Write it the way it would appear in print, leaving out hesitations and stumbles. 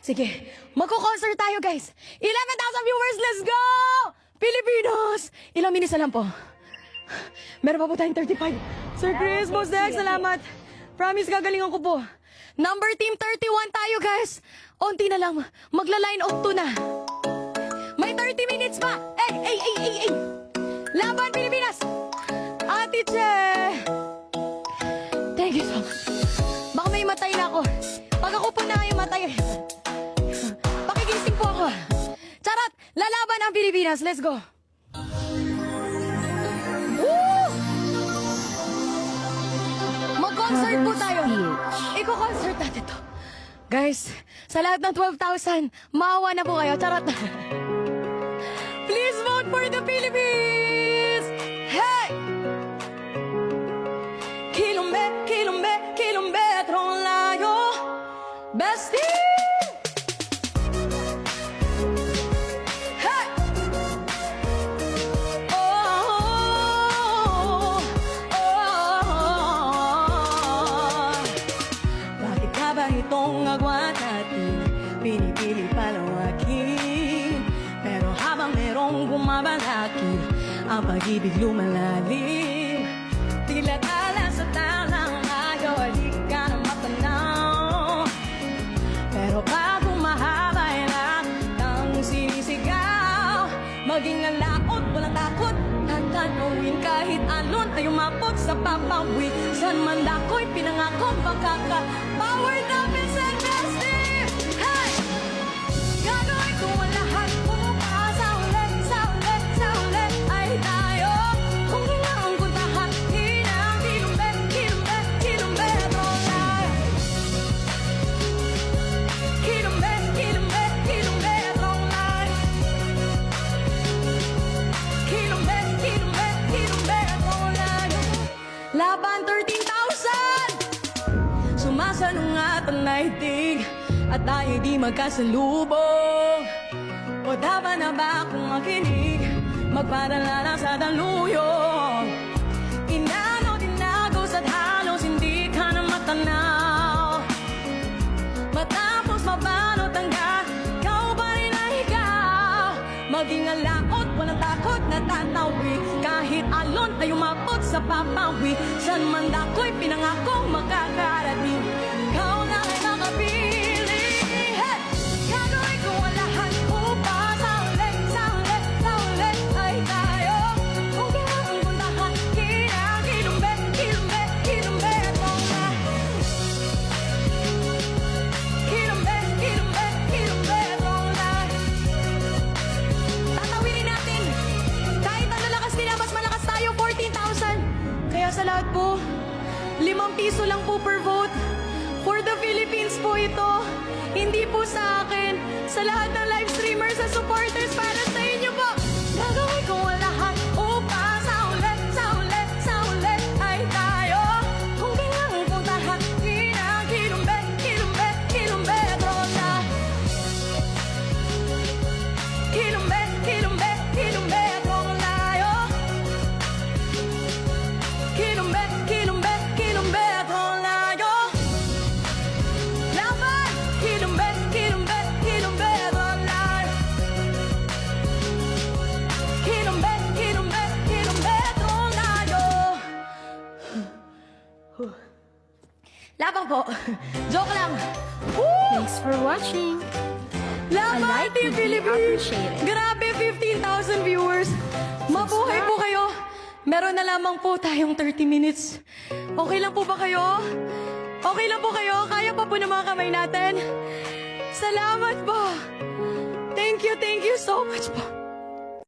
Sige, magko-concert tayo, guys. 11,000 viewers, let's go! Pilipinas! Ilang minutes na lang po. Meron pa po tayong 35. Sir Chris, Boss Dex, salamat. Promise, gagalingan ko po. Number team 31 tayo, guys. Unti na lang. Magla-line up 2 na. May 30 minutes pa. Ay! Laban, Pilipinas! Ate Che! Thank you so much. Baka may matay na ako. Pag ako po na ngayon matay, pakigising po ako. Charot! Lalaban ang Pilipinas. Let's go! Woo! Mag-concert po tayo. Iko-concert natin to. Guys, sa lahat ng 12,000, maawa na po kayo. Charot! Please vote for the Philippines! Hey! Kilometrong layo, bestie! Hey! Bakit ka ba itong agwat natin? Pinipili palawakin. Pero habang merong bumabalakid, ang pag-ibig lumalalim. Tila tala sa talang ayaw, di ka na matanaw. Pero bago mahaba ay lang sinisigaw. Maging alaot, walang takot, tatanawin kahit alon ay umabot sa papawi. San man ako'y pinangako, makaka-power namin sa bestie. Hey! Gagawin ko ang lahat, pumunta sa ulit ay tayo. Kung kailangan ko tahan, hinang kilometro layo. Kilometro layo. Kilometro layo. Laban 13,000! Sumasalungat ang naigtig at tayo di magkasalubong. O dapat na ba akong makinig, magpadala lang sa daluyong? Inano, tinagos at halos hindi ka na matanaw. Matapos mabalot ang ikaw pa rin ang ikaw. Maging alaot, walang takot na tatawi. Kahit alon ay umabot sa papawi. San man ako'y pinangakong makakarating. Ikaw lang ay makapili. Hey! Gagawin ko ang lahat upang sa ulit ay tayo. Kung kailangan kong tahan, kilometro na. Kilometro na. Tatawinin natin. Kahit ang lalakas nila, mas malakas tayo, 14,000. Kaya sa lahat po, 5 piso lang po per vote. For the Philippines po ito. Hindi po sa akin. Sa lahat ng live streamers at supporters, para sa inyo po. Gagawin ko ang lahat upang sa ulit ay tayo. Kung kailangan kong tahan, hinang kilometro na. Kilometro layo. Kilometro layo. Laban! Kilometro layo. Kilometro layo. Laban po. Joke lang. Woo! Thanks for watching. Laban, I like Team to be Philippines! appreciated. Grabe, 15,000 viewers! Mabuhay po kayo! Meron na lamang po tayong 30 minutes. Okay lang po ba kayo? Okay lang po kayo? Kaya pa po ng mga kamay natin? Salamat po! Thank you so much po!